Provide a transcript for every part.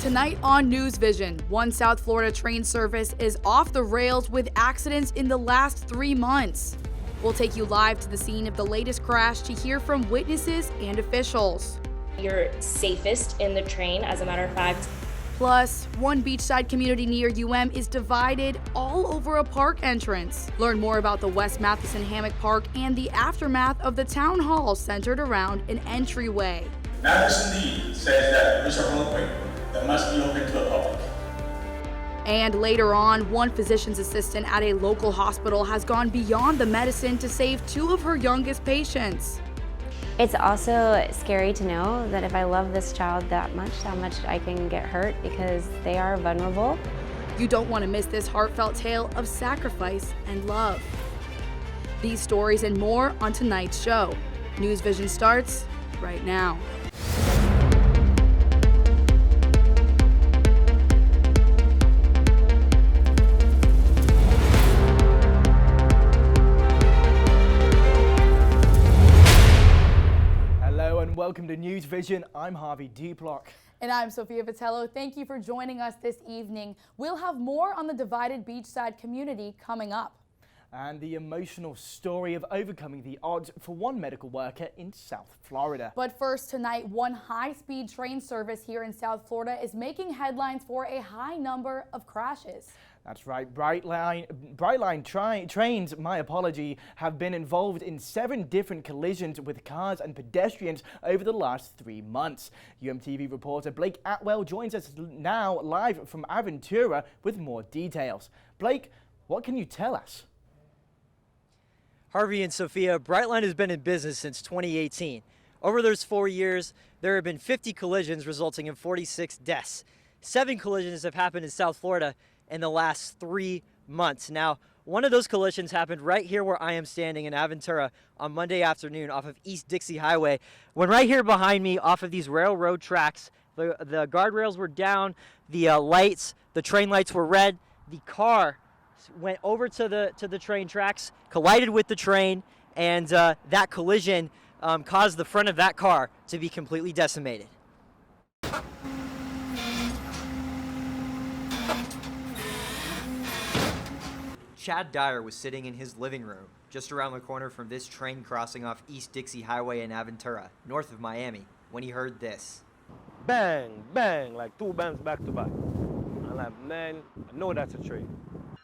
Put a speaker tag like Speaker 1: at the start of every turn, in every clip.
Speaker 1: Tonight on NewsVision, one South Florida train service is off the rails with accidents in the last 3 months. We'll take you live to the scene of the latest crash to hear from witnesses and officials.
Speaker 2: You're safest in the train, as a matter of fact.
Speaker 1: Plus, one beachside community near UM is divided all over a park entrance. Learn more about the West Matheson Hammock Park and the aftermath of the town hall centered around an entryway.
Speaker 3: Matheson Deed says that there is a roadway that must be open to the public.
Speaker 1: And later on, one physician's assistant at a local hospital has gone beyond the medicine to save 2 of her youngest patients.
Speaker 4: It's also scary to know that if I love this child that much, how much I can get hurt because they are vulnerable.
Speaker 1: You don't want to miss this heartfelt tale of sacrifice and love. These stories and more on tonight's show. NewsVision starts right now.
Speaker 5: Welcome to NewsVision. I'm Harvey Duplock.
Speaker 1: And I'm Sophia Vitello. Thank you for joining us this evening. We'll have more on the divided beachside community coming up.
Speaker 5: And the emotional story of overcoming the odds for one medical worker in South Florida.
Speaker 1: But first tonight, one high-speed train service here in South Florida is making headlines for a high number of crashes.
Speaker 5: That's right, Brightline trains, have been involved in 7 different collisions with cars and pedestrians over the last 3 months. UMTV reporter Blake Atwell joins us now live from Aventura with more details. Blake, what can you tell us?
Speaker 6: Harvey and Sophia, Brightline has been in business since 2018. Over those 4 years, there have been 50 collisions resulting in 46 deaths. 7 collisions have happened in South Florida in the last 3 months. Now, one of those collisions happened right here where I am standing in Aventura on Monday afternoon off of East Dixie Highway, when right here behind me off of these railroad tracks, the guardrails were down, the lights, the train lights were red, the car went over to the train tracks, collided with the train, and that collision caused the front of that car to be completely decimated. Chad Dyer was sitting in his living room just around the corner from this train crossing off East Dixie Highway in Aventura, north of Miami, when he heard this.
Speaker 7: Bang, bang, like 2 bangs back to back. I'm like, man, I know that's a train.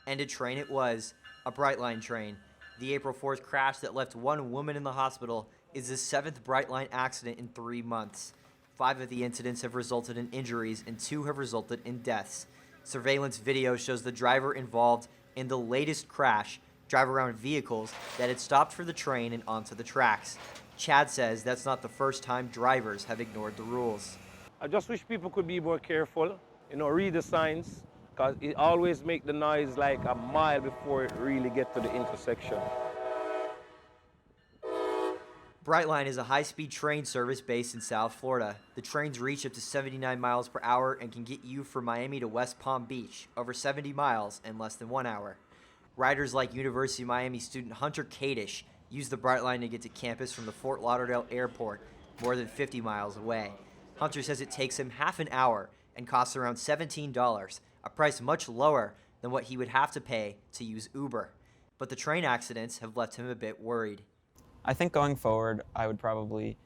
Speaker 6: And a train it was, a Brightline train. The April 4th crash that left 1 woman in the hospital is the 7th Brightline accident in 3 months. 5 of the incidents have resulted in injuries and 2 have resulted in deaths. Surveillance video shows the driver involved in the latest crash drive around vehicles that had stopped for the train and onto the tracks. Chad says that's not the first time drivers have ignored the rules.
Speaker 7: I just wish people could be more careful, read the signs, because it always make the noise like a mile before it really get to the intersection.
Speaker 6: Brightline is a high-speed train service based in South Florida. The trains reach up to 79 miles per hour and can get you from Miami to West Palm Beach, over 70 miles in less than 1 hour. Riders like University of Miami student Hunter Kadish use the Brightline to get to campus from the Fort Lauderdale airport, more than 50 miles away. Hunter says it takes him half an hour and costs around $17, a price much lower than what he would have to pay to use Uber. But the train accidents have left him a bit worried.
Speaker 8: I think going forward, I would probably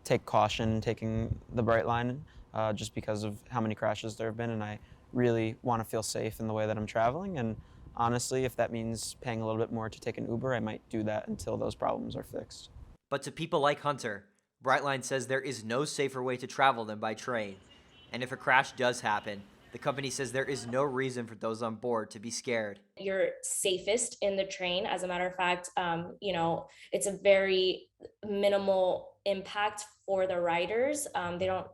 Speaker 8: take caution taking the Brightline just because of how many crashes there have been, and I really want to feel safe in the way that I'm traveling. And honestly, if that means paying a little bit more to take an Uber, I might do that until those problems are fixed.
Speaker 6: But to people like Hunter, Brightline says there is no safer way to travel than by train. And if a crash does happen, the company says there is no reason for those on board to be scared.
Speaker 2: You're safest in the train, as a matter of fact. It's a very minimal impact for the riders. They don't,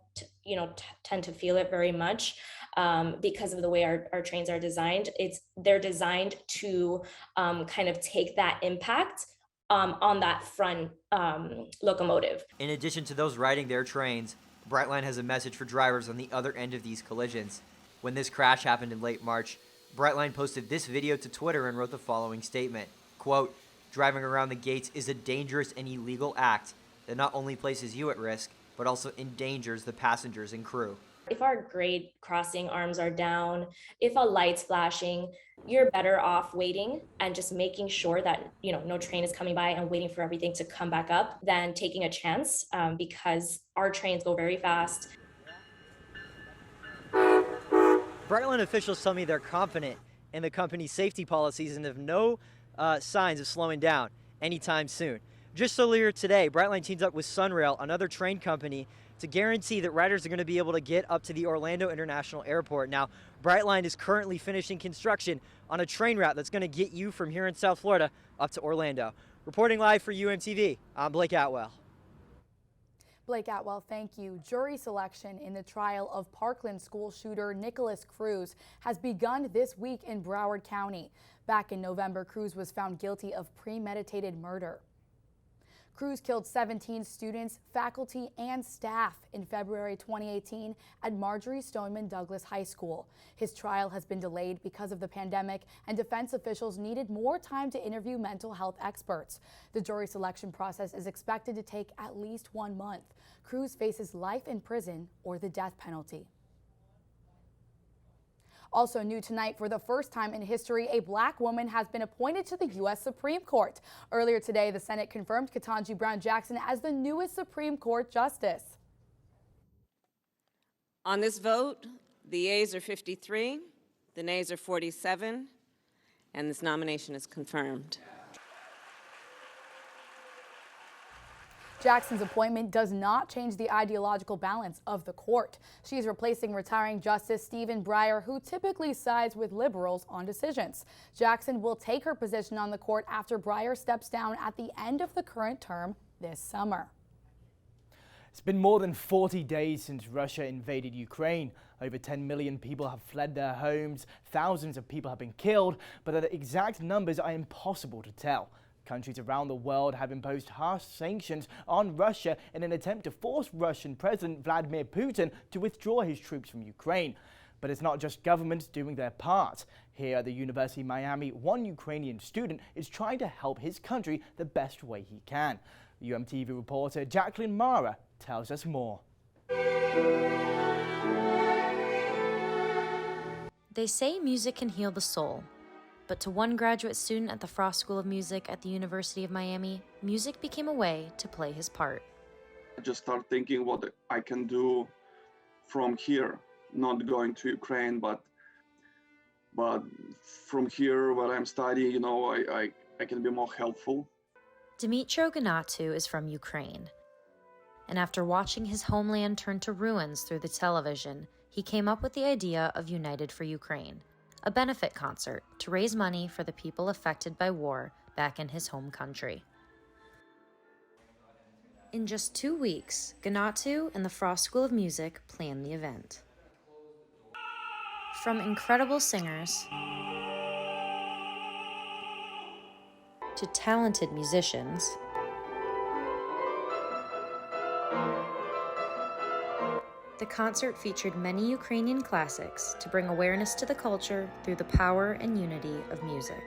Speaker 2: tend to feel it very much because of the way our trains are designed. They're designed to kind of take that impact on that front locomotive.
Speaker 6: In addition to those riding their trains, Brightline has a message for drivers on the other end of these collisions. When this crash happened in late March, Brightline posted this video to Twitter and wrote the following statement, quote, "Driving around the gates is a dangerous and illegal act that not only places you at risk,
Speaker 9: but also endangers the passengers and crew.
Speaker 2: If our grade crossing arms are down, if a light's flashing, you're better off waiting and just making sure that, no train is coming by and waiting for everything to come back up than taking a chance, because our trains go very fast.
Speaker 6: Brightline officials tell me they're confident in the company's safety policies and have no signs of slowing down anytime soon. Just earlier today, Brightline teamed up with Sunrail, another train company, to guarantee that riders are going to be able to get up to the Orlando International Airport. Now, Brightline is currently finishing construction on a train route that's going to get you from here in South Florida up to Orlando. Reporting live for UMTV, I'm Blake Atwell.
Speaker 1: Blake Atwell, thank you. Jury selection in the trial of Parkland school shooter Nicholas Cruz has begun this week in Broward County. Back in November, Cruz was found guilty of premeditated murder. Cruz killed 17 students, faculty, and staff in February 2018 at Marjorie Stoneman Douglas High School. His trial has been delayed because of the pandemic, and defense officials needed more time to interview mental health experts. The jury selection process is expected to take at least 1 month. Cruz faces life in prison or the death penalty. Also new tonight, for the first time in history, a black woman has been appointed to the U.S. Supreme Court. Earlier today, the Senate confirmed Ketanji Brown Jackson as the newest Supreme Court justice.
Speaker 10: On this vote, the yeas are 53, the nays are 47, and this nomination is confirmed.
Speaker 1: Jackson's appointment does not change the ideological balance of the court. She is replacing retiring Justice Stephen Breyer, who typically sides with liberals on decisions. Jackson will take her position on the court after Breyer steps down at the end of the current term this summer.
Speaker 5: It's been more than 40 days since Russia invaded Ukraine. Over 10 million people have fled their homes, thousands of people have been killed, but the exact numbers are impossible to tell. Countries around the world have imposed harsh sanctions on Russia in an attempt to force Russian President Vladimir Putin to withdraw his troops from Ukraine. But it's not just governments doing their part. Here at the University of Miami, one Ukrainian student is trying to help his country the best way he can. UMTV reporter Jacqueline Mara tells us more.
Speaker 11: They say music can heal the soul. But to one graduate student at the Frost School of Music at the University of Miami, music became a way to play his part.
Speaker 12: I just started thinking what I can do from here, not going to Ukraine, but from here where I'm studying, I can be more helpful.
Speaker 11: Dmytro Ganatu is from Ukraine. And after watching his homeland turn to ruins through the television, he came up with the idea of United for Ukraine, a benefit concert to raise money for the people affected by war back in his home country. In just 2 weeks, Ganatu and the Frost School of Music planned the event. From incredible singers to talented musicians, the concert featured many Ukrainian classics to bring awareness to the culture through the power and unity of music.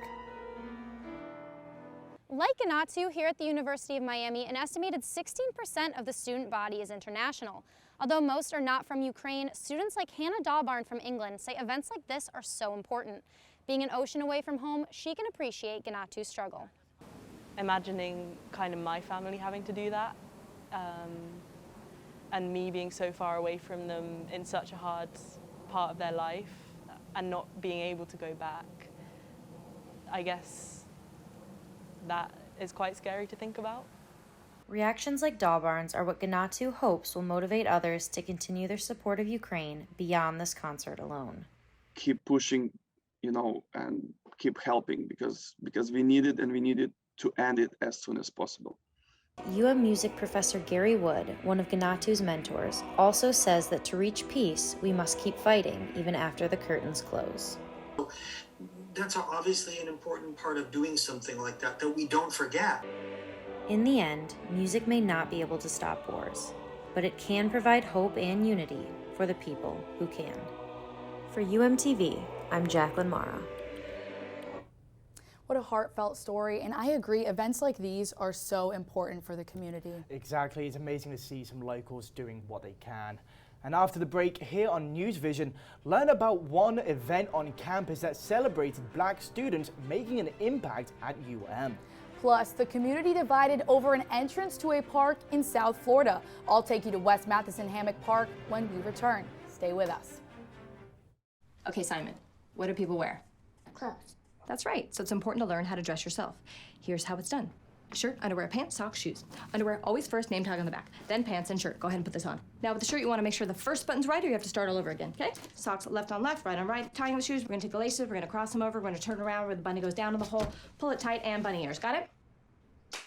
Speaker 13: Like Ganatu, here at the University of Miami, an estimated 16% of the student body is international. Although most are not from Ukraine, students like Hannah Dawbarn from England say events like this are so important. Being an ocean away from home, she can appreciate Ganatu's struggle.
Speaker 14: Imagining kind of my family having to do that, and me being so far away from them in such a hard part of their life and not being able to go back, I guess that is quite scary to think about.
Speaker 11: Reactions like Dawbarn's are what Ganatu hopes will motivate others to continue their support of Ukraine beyond this concert alone.
Speaker 12: Keep pushing, and keep helping because we need it, and we need it to end it as soon as possible.
Speaker 11: UM music professor Gary Wood, one of Ganatu's mentors, also says that to reach peace, we must keep fighting even after the curtains close.
Speaker 15: That's obviously an important part of doing something like that we don't forget.
Speaker 11: In the end, music may not be able to stop wars, but it can provide hope and unity for the people who can. For UMTV, I'm Jacqueline Mara.
Speaker 1: What a heartfelt story, and I agree, events like these are so important for the community.
Speaker 5: Exactly, it's amazing to see some locals doing what they can. And after the break, here on NewsVision, learn about one event on campus that celebrated black students making an impact at UM.
Speaker 1: Plus, the community divided over an entrance to a park in South Florida. I'll take you to West Matheson Hammock Park when we return. Stay with us.
Speaker 16: Okay, Simon, what do people wear?
Speaker 17: Clothes.
Speaker 16: That's right, so it's important to learn how to dress yourself. Here's how it's done. Shirt, underwear, pants, socks, shoes. Underwear, always first, name tag on the back. Then pants and shirt. Go ahead and put this on. Now with the shirt, you want to make sure the first button's right or you have to start all over again, okay? Socks left on left, right on right. Tying the shoes, we're gonna take the laces, we're gonna cross them over, we're gonna turn around where the bunny goes down in the hole, pull it tight, and bunny ears. Got it?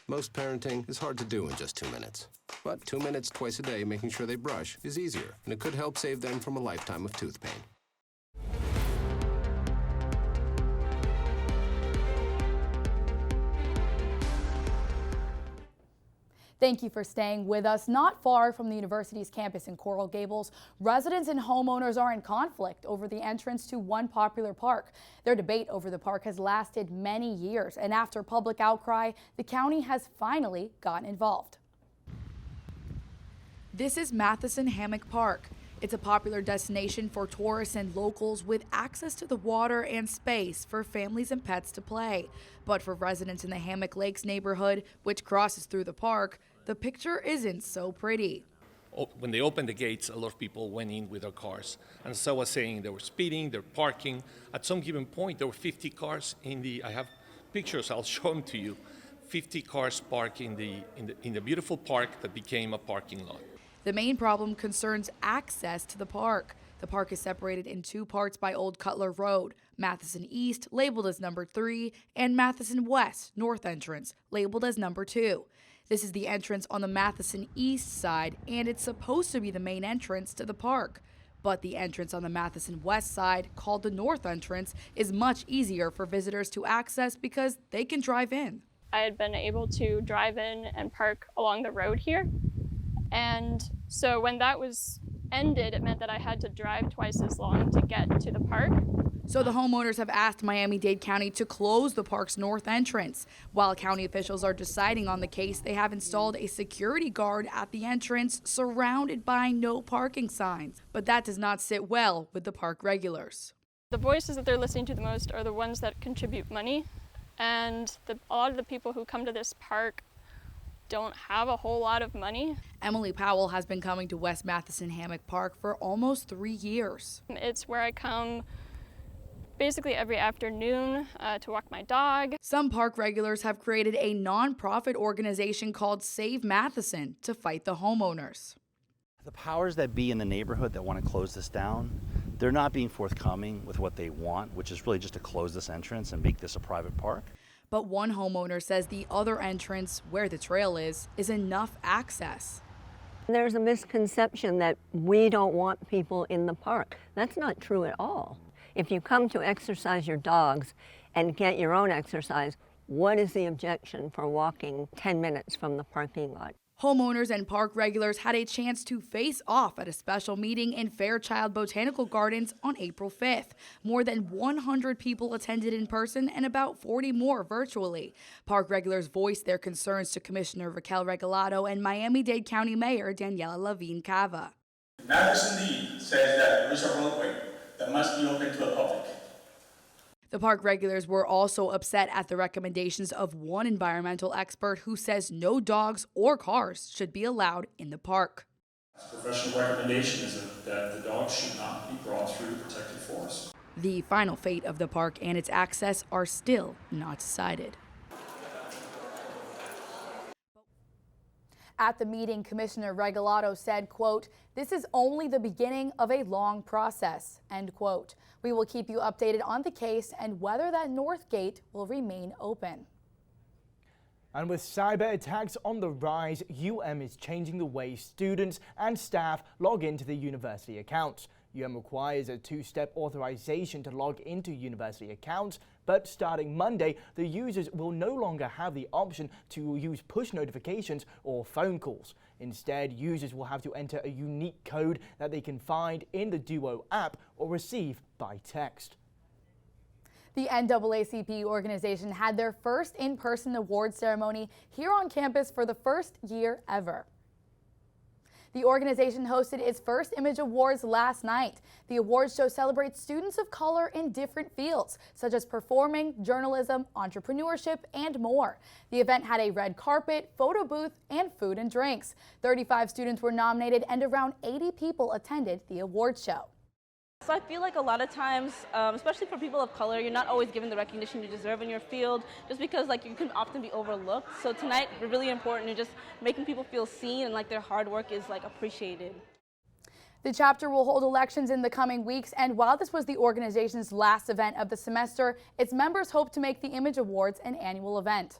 Speaker 18: Most parenting is hard to do in just 2 minutes. But 2 minutes twice a day making sure they brush is easier, and it could help save them from a lifetime of tooth pain.
Speaker 1: Thank you for staying with us. Not far from the university's campus in Coral Gables, residents and homeowners are in conflict over the entrance to one popular park. Their debate over the park has lasted many years, and after public outcry, the county has finally gotten involved. This is Matheson Hammock Park. It's a popular destination for tourists and locals with access to the water and space for families and pets to play. But for residents in the Hammock Lakes neighborhood, which crosses through the park, the picture isn't so pretty.
Speaker 19: When they opened the gates, a lot of people went in with their cars. And as I was saying, they were speeding, they're parking. At some given point, there were 50 cars I have pictures, I'll show them to you. 50 cars parked in the beautiful park that became a parking lot.
Speaker 1: The main problem concerns access to the park. The park is separated in two parts by Old Cutler Road, Matheson East, labeled as number 3, and Matheson West, North Entrance, labeled as number 2. This is the entrance on the Matheson East side, and it's supposed to be the main entrance to the park. But the entrance on the Matheson West side, called the North Entrance, is much easier for visitors to access because they can drive in.
Speaker 20: I had been able to drive in and park along the road here. And so when that was ended, it meant that I had to drive twice as long to get to the park.
Speaker 1: So the homeowners have asked Miami-Dade County to close the park's north entrance. While county officials are deciding on the case, they have installed a security guard at the entrance surrounded by no parking signs. But that does not sit well with the park regulars.
Speaker 20: The voices that they're listening to the most are the ones that contribute money. And a lot of the people who come to this park don't have a whole lot of money.
Speaker 1: Emily Powell has been coming to West Matheson Hammock Park for almost 3 years.
Speaker 20: It's where I come basically every afternoon to walk my dog.
Speaker 1: Some park regulars have created a nonprofit organization called Save Matheson to fight the homeowners.
Speaker 21: The powers that be in the neighborhood that want to close this down, they're not being forthcoming with what they want, which is really just to close this entrance and make this a private park.
Speaker 1: But one homeowner says the other entrance, where the trail is enough access.
Speaker 22: There's a misconception that we don't want people in the park. That's not true at all. If you come to exercise your dogs and get your own exercise, what is the objection for walking 10 minutes from the parking lot?
Speaker 1: Homeowners and park regulars had a chance to face off at a special meeting in Fairchild Botanical Gardens on April 5th. More than 100 people attended in person and about 40 more virtually. Park regulars voiced their concerns to Commissioner Raquel Regalado and Miami-Dade County Mayor Daniela Levine Cava.
Speaker 3: Matheson D says that there is a roadway that must be open to the public.
Speaker 1: The park regulars were also upset at the recommendations of one environmental expert who says no dogs or cars should be allowed in the park.
Speaker 23: Professional recommendation is that the dogs should not be brought through protected forest.
Speaker 1: The final fate of the park and its access are still not decided. At the meeting, Commissioner Regalado said, quote, "This is only the beginning of a long process," end quote. "We will keep you updated on the case and whether that north gate will remain open."
Speaker 5: And with cyber attacks on the rise, UM is changing the way students and staff log into the university accounts. UM requires a 2-step authorization to log into university accounts, but starting Monday, the users will no longer have the option to use push notifications or phone calls. Instead, users will have to enter a unique code that they can find in the Duo app or receive by text.
Speaker 1: The NAACP organization had their first in-person award ceremony here on campus for the first year ever. The organization hosted its first Image Awards last night. The awards show celebrates students of color in different fields, such as performing, journalism, entrepreneurship, and more. The event had a red carpet, photo booth, and food and drinks. 35 students were nominated and around 80 people attended the awards show.
Speaker 4: So I feel like a lot of times, especially for people of color, you're not always given the recognition you deserve in your field, just because you can often be overlooked. So tonight, we're really important in just making people feel seen and like their hard work is appreciated.
Speaker 1: The chapter will hold elections in the coming weeks, and while this was the organization's last event of the semester, its members hope to make the Image Awards an annual event.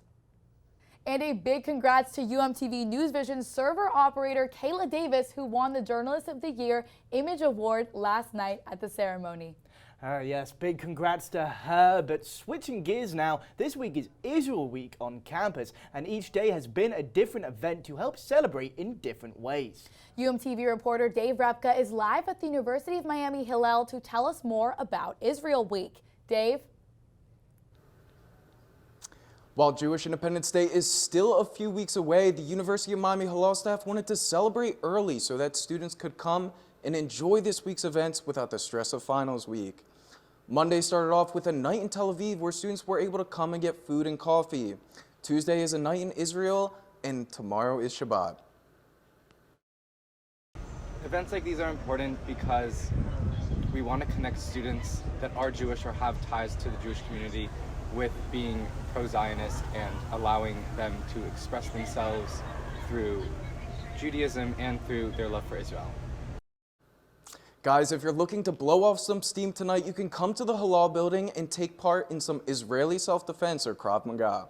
Speaker 1: And a big congrats to UMTV NewsVision server operator Kayla Davis, who won the Journalist of the Year Image Award last night at the ceremony.
Speaker 5: Yes, big congrats to her, but switching gears now, this week is Israel Week on campus, and each day has been a different event to help celebrate in different ways.
Speaker 1: UMTV reporter Dave Repka is live at the University of Miami Hillel to tell us more about Israel Week. Dave?
Speaker 7: While Jewish Independence Day is still a few weeks away, the University of Miami Hillel staff wanted to celebrate early so that students could come and enjoy this week's events without the stress of finals week. Monday started off with a night in Tel Aviv where students were able to come and get food and coffee. Tuesday is a night in Israel, and tomorrow is Shabbat.
Speaker 17: Events like these are important because we want to connect students that are Jewish or have ties to the Jewish community with being pro-Zionist and allowing them to express themselves through Judaism and through their love for Israel.
Speaker 7: Guys, if you're looking to blow off some steam tonight, you can come to the Hillel building and take part in some Israeli self-defense or Krav Maga.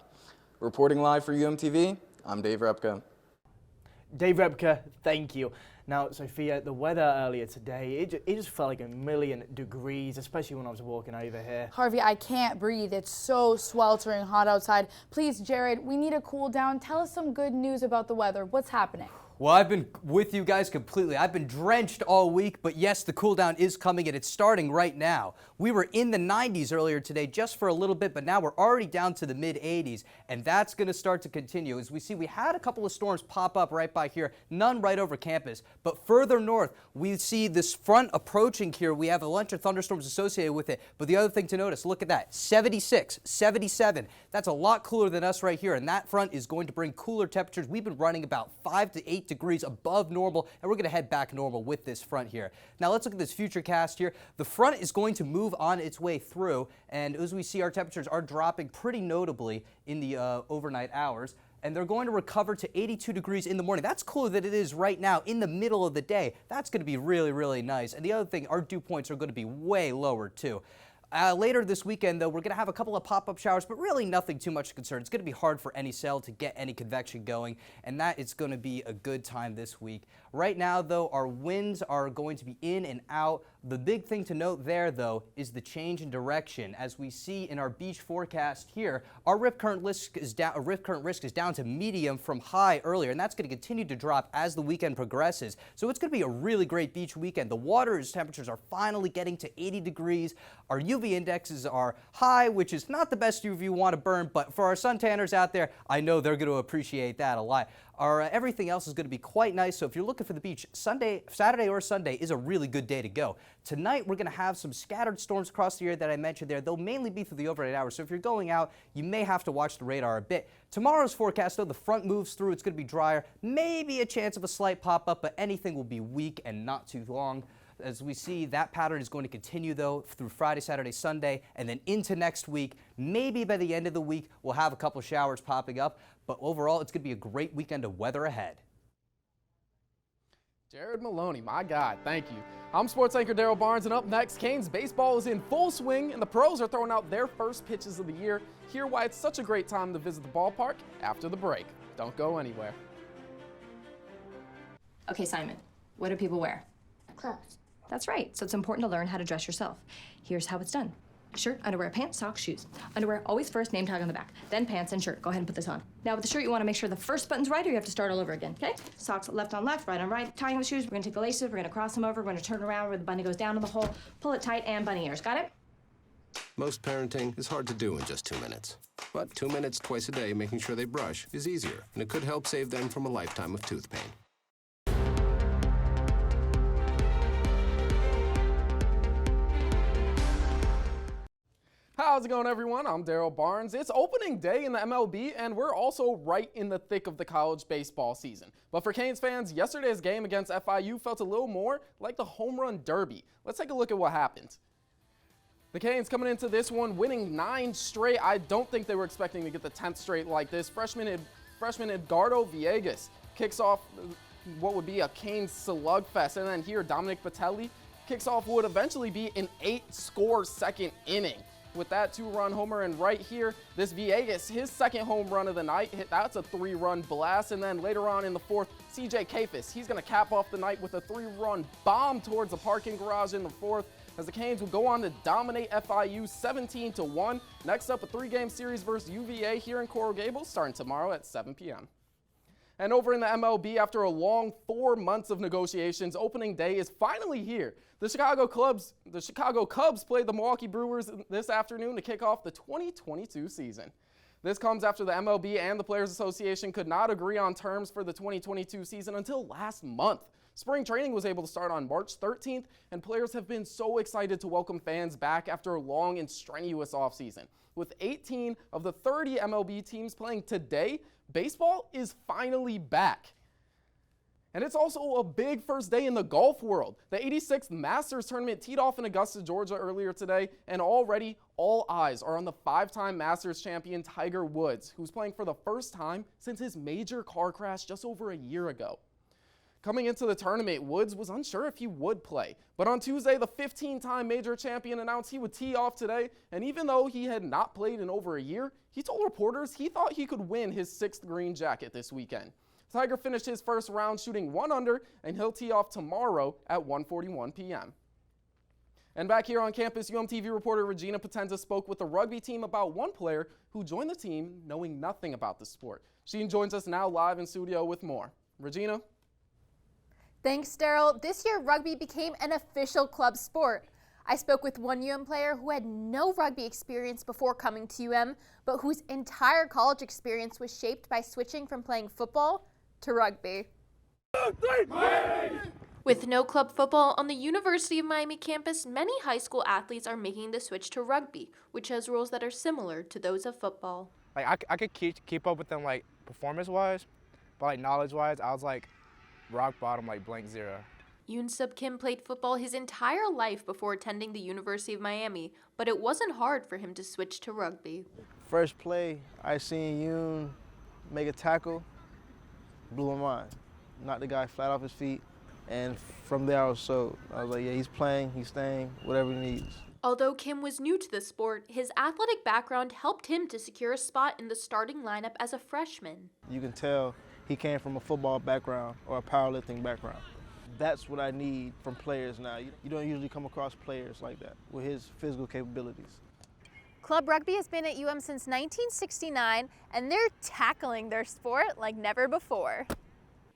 Speaker 7: Reporting live for UMTV, I'm Dave Repka.
Speaker 5: Dave Repka, thank you. Now, Sophia, the weather earlier today, it just felt like 1,000,000 degrees, especially when I was walking over here.
Speaker 1: Harvey, I can't breathe. It's so sweltering hot outside. Please, Jared, we need a cool down. Tell us some good news about the weather. What's happening?
Speaker 24: Well, I've been with you guys completely. I've been drenched all week, but yes, the cool down is coming and it's starting right now. We were in the 90s earlier today just for a little bit, but now we're already down to the mid 80s, and that's going to start to continue. As we see, we had a couple of storms pop up right by here, none right over campus, but further north, we see this front approaching here. We have a bunch of thunderstorms associated with it, but the other thing to notice, look at that, 76, 77. That's a lot cooler than us right here, and that front is going to bring cooler temperatures. We've been running about 5 to 8 degrees above normal, and we're going to head back normal with this front here. Now let's look at this future cast here. The front is going to move on its way through, and as we see, our temperatures are dropping pretty notably in the overnight hours, and they're going to recover to 82 degrees in the morning. That's cooler than it is right now in the middle of the day. That's going to be really, really nice. And the other thing, our dew points are going to be way lower too. Later this weekend, though, we're going to have a couple of pop-up showers, but really nothing too much concern. It's going to be hard for any cell to get any convection going, and that is going to be a good time this week. Right now, though, our winds are going to be in and out. The big thing to note there, though, is the change in direction. As we see in our beach forecast here, our rip current risk is down to medium from high earlier, and that's going to continue to drop as the weekend progresses. So it's going to be a really great beach weekend. The water's temperatures are finally getting to 80 degrees. Our UV indexes are high, which is not the best UV you want to burn, but for our sun tanners out there, I know they're going to appreciate that a lot. Everything else is going to be quite nice, so if you're looking for the beach, Saturday or Sunday is a really good day to go. Tonight, we're going to have some scattered storms across the area that I mentioned there. They'll mainly be through the overnight hours, so if you're going out, you may have to watch the radar a bit. Tomorrow's forecast, though, the front moves through. It's going to be drier, maybe a chance of a slight pop-up, but anything will be weak and not too long. As we see, that pattern is going to continue, though, through Friday, Saturday, Sunday, and then into next week. Maybe by the end of the week, we'll have a couple showers popping up, but overall, it's going to be a great weekend of weather ahead.
Speaker 25: Jared Maloney, my God, thank you. I'm sports anchor Daryl Barnes, and up next, Canes baseball is in full swing, and the pros are throwing out their first pitches of the year. Hear why it's such a great time to visit the ballpark after the break. Don't go anywhere.
Speaker 16: Okay, Simon, what do people wear?
Speaker 22: Clothes.
Speaker 16: That's right, so it's important to learn how to dress yourself. Here's how it's done. Shirt, underwear, pants, socks, shoes. Underwear, always first, name tag on the back. Then pants and shirt. Go ahead and put this on. Now with the shirt, you want to make sure the first button's right or you have to start all over again, okay? Socks left on left, right on right. Tying the shoes, we're going to take the laces, we're going to cross them over, we're going to turn around where the bunny goes down in the hole, pull it tight, and bunny ears. Got it?
Speaker 18: Most parenting is hard to do in just 2 minutes. But 2 minutes twice a day making sure they brush is easier, and it could help save them from a lifetime of tooth pain.
Speaker 25: How's it going, everyone? I'm Daryl Barnes. It's opening day in the MLB, and we're also right in the thick of the college baseball season. But for Canes fans, yesterday's game against FIU felt a little more like the home run derby. Let's take a look at what happened. The Canes coming into this one, winning 9 straight. I don't think they were expecting to get the 10th straight like this. Freshman Edgardo Villegas kicks off what would be a Canes slugfest. And then here, Dominic Patelli kicks off what would eventually be an 8-score second inning. With that 2-run homer, and right here, this Villegas, his second home run of the night, that's a 3-run blast. And then later on in the 4th, CJ Kafis, he's going to cap off the night with a 3-run bomb towards the parking garage in the 4th, as the Canes will go on to dominate FIU 17-1. Next up, a 3-game series versus UVA here in Coral Gables, starting tomorrow at 7 p.m. And over in the MLB, after a long 4 months of negotiations, opening day is finally here. The Chicago Cubs played the Milwaukee Brewers this afternoon to kick off the 2022 season. This comes after the MLB and the Players Association could not agree on terms for the 2022 season until last month. Spring training was able to start on March 13th, and players have been so excited to welcome fans back after a long and strenuous offseason. With 18 of the 30 MLB teams playing today, baseball is finally back. And it's also a big first day in the golf world. The 86th Masters tournament teed off in Augusta, Georgia earlier today, and already all eyes are on the 5-time Masters champion Tiger Woods, who's playing for the first time since his major car crash just over a year ago. Coming into the tournament, Woods was unsure if he would play, but on Tuesday, the 15-time major champion announced he would tee off today, and even though he had not played in over a year, he told reporters he thought he could win his 6th green jacket this weekend. Tiger finished his first round shooting 1 under, and he'll tee off tomorrow at 1:41 p.m. And back here on campus, UMTV reporter Regina Potenza spoke with the rugby team about one player who joined the team knowing nothing about the sport. She joins us now live in studio with more. Regina?
Speaker 2: Thanks, Daryl. This year, rugby became an official club sport. I spoke with one player who had no rugby experience before coming to UM, but whose entire college experience was shaped by switching from playing football to rugby.
Speaker 6: With no club football on the University of Miami campus, many high school athletes are making the switch to rugby, which has rules that are similar to those of football.
Speaker 8: Like I could keep up with them like performance-wise, but like knowledge-wise, I was like rock bottom, like blank zero.
Speaker 6: Yoon Sub Kim played football his entire life before attending the University of Miami, but it wasn't hard for him to switch to rugby.
Speaker 9: First play, I seen Yoon make a tackle, blew my mind. Knocked the guy flat off his feet, and from there I was sold. I was like, yeah, he's playing, he's staying, whatever he needs.
Speaker 6: Although Kim was new to the sport, his athletic background helped him to secure a spot in the starting lineup as a freshman.
Speaker 9: You can tell he came from a football background or a powerlifting background. That's what I need from players now. You don't usually come across players like that with his physical capabilities.
Speaker 2: Club rugby has been at UM since 1969, and they're tackling their sport like never before.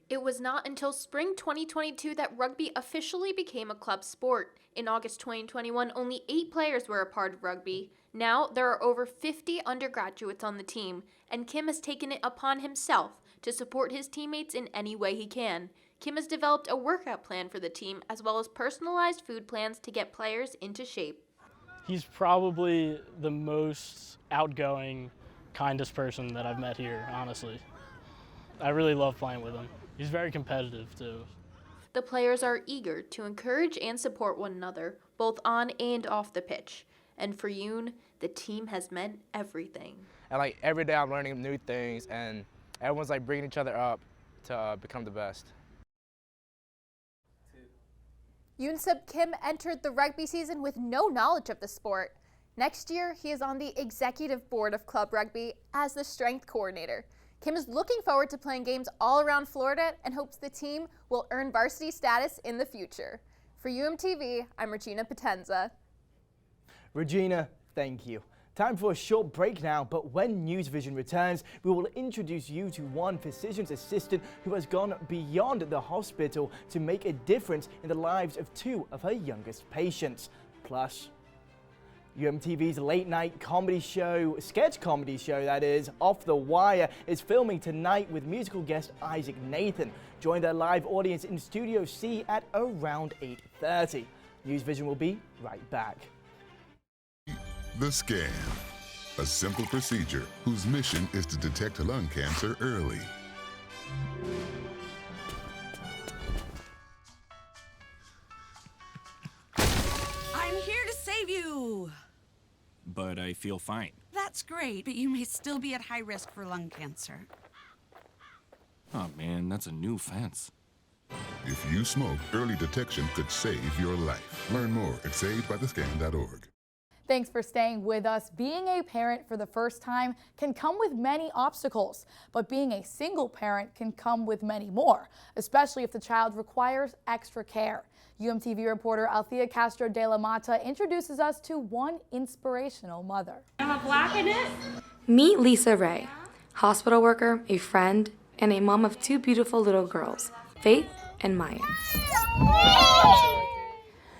Speaker 6: It was not until spring 2022 that rugby officially became a club sport. In August 2021, only 8 players were a part of rugby. Now, there are over 50 undergraduates on the team, and Kim has taken it upon himself to support his teammates in any way he can. Kim has developed a workout plan for the team, as well as personalized food plans to get players into shape.
Speaker 10: He's probably the most outgoing, kindest person that I've met here, honestly. I really love playing with him. He's very competitive, too.
Speaker 6: The players are eager to encourage and support one another, both on and off the pitch. And for Yoon, the team has meant everything.
Speaker 8: And like every day I'm learning new things, and everyone's like bringing each other up to become the best.
Speaker 2: Yoon Sub Kim entered the rugby season with no knowledge of the sport. Next year, he is on the executive board of Club Rugby as the strength coordinator. Kim is looking forward to playing games all around Florida and hopes the team will earn varsity status in the future. For UMTV, I'm Regina Potenza.
Speaker 5: Regina, thank you. Time for a short break now, but when NewsVision returns, we will introduce you to one physician's assistant who has gone beyond the hospital to make a difference in the lives of 2 of her youngest patients. Plus, UMTV's late-night comedy show, sketch comedy show that is, Off the Wire, is filming tonight with musical guest Isaac Nathan. Join their live audience in Studio C at around 8:30. NewsVision will be right back.
Speaker 11: The Scan, a simple procedure whose mission is to detect lung cancer early.
Speaker 12: I'm here to save you.
Speaker 13: But I feel fine.
Speaker 12: That's great, but you may still be at high risk for lung cancer.
Speaker 13: Oh man, that's a new fence.
Speaker 11: If you smoke, early detection could save your life. Learn more at savedbythescan.org.
Speaker 1: Thanks for staying with us. Being a parent for the first time can come with many obstacles, but being a single parent can come with many more, especially if the child requires extra care. UMTV reporter Althea Castro de la Mata introduces us to one inspirational mother.
Speaker 14: Have a black in it?
Speaker 15: Meet Lisa Ray, hospital worker, a friend, and a mom of two beautiful little girls, Faith and Maya.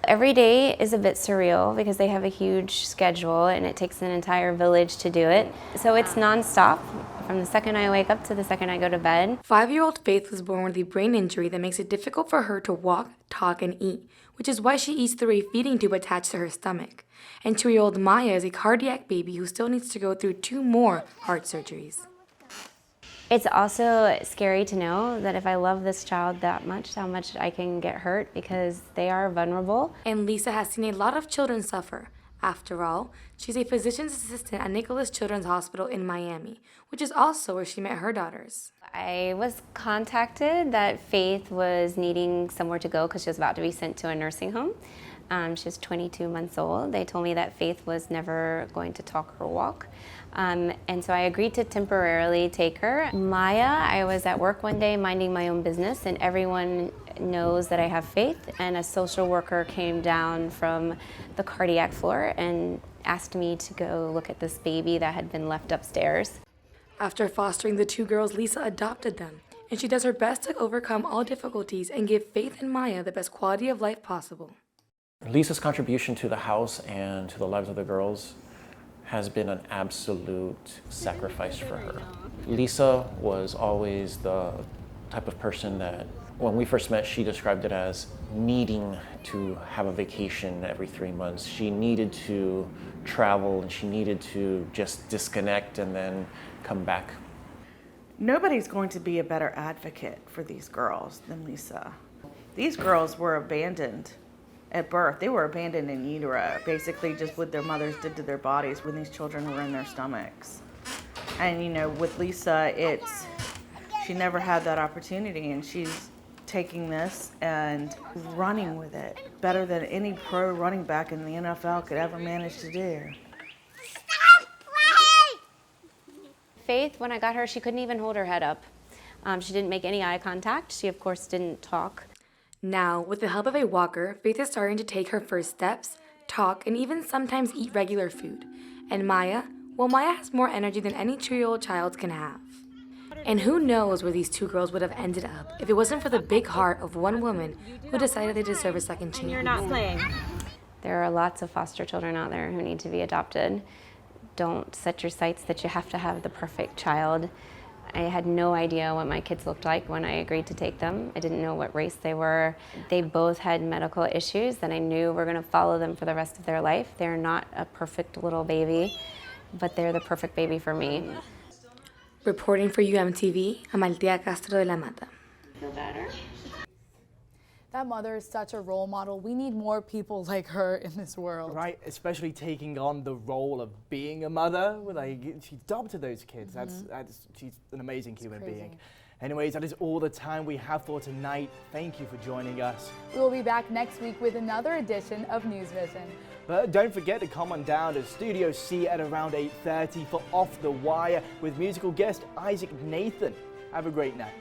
Speaker 26: Every day is a bit surreal because they have a huge schedule and it takes an entire village to do it. So it's nonstop from the second I wake up to the second I go to bed.
Speaker 15: 5-year-old Faith was born with a brain injury that makes it difficult for her to walk, talk, and eat, which is why she eats through a feeding tube attached to her stomach. And 2-year-old Maya is a cardiac baby who still needs to go through 2 more heart surgeries.
Speaker 26: It's also scary to know that if I love this child that much, how much I can get hurt because they are vulnerable.
Speaker 15: And Lisa has seen a lot of children suffer. After all, she's a physician's assistant at Nicholas Children's Hospital in Miami, which is also where she met her daughters.
Speaker 26: I was contacted that Faith was needing somewhere to go because she was about to be sent to a nursing home. She was 22 months old. They told me that Faith was never going to talk or walk. And so I agreed to temporarily take her. Maya, I was at work one day minding my own business, and everyone knows that I have Faith, and a social worker came down from the cardiac floor and asked me to go look at this baby that had been left upstairs.
Speaker 15: After fostering the 2 girls, Lisa adopted them, and she does her best to overcome all difficulties and give Faith and Maya the best quality of life possible.
Speaker 27: Lisa's contribution to the house and to the lives of the girls has been an absolute sacrifice for her. Lisa was always the type of person that, when we first met, she described it as needing to have a vacation every 3 months. She needed to travel and she needed to just disconnect and then come back.
Speaker 28: Nobody's going to be a better advocate for these girls than Lisa. These girls were abandoned at birth. They were abandoned in utero, basically just what their mothers did to their bodies when these children were in their stomachs. And you know, with Lisa, she never had that opportunity, and she's taking this and running with it better than any pro running back in the NFL could ever manage to do.
Speaker 26: Faith, when I got her, she couldn't even hold her head up. She didn't make any eye contact. She, of course, didn't talk.
Speaker 15: Now, with the help of a walker, Faith is starting to take her first steps, talk, and even sometimes eat regular food. And Maya, well, Maya has more energy than any 2-year-old child can have. And who knows where these 2 girls would have ended up if it wasn't for the big heart of one woman who decided they deserve a second chance.
Speaker 26: You're not playing. There are lots of foster children out there who need to be adopted. Don't set your sights that you have to have the perfect child. I had no idea what my kids looked like when I agreed to take them. I didn't know what race they were. They both had medical issues that I knew were going to follow them for the rest of their life. They're not a perfect little baby, but they're the perfect baby for me.
Speaker 15: Reporting for UMTV, I'm Althea Castro de la Mata.
Speaker 26: Feel better?
Speaker 1: That mother is such a role model. We need more people like her in this world.
Speaker 5: Right, especially taking on the role of being a mother. Like, she adopted those kids. She's an amazing human being. Anyways, that is all the time we have for tonight. Thank you for joining us.
Speaker 1: We will be back next week with another edition of NewsVision.
Speaker 5: But don't forget to come on down to Studio C at around 8:30 for Off the Wire with musical guest Isaac Nathan. Have a great night.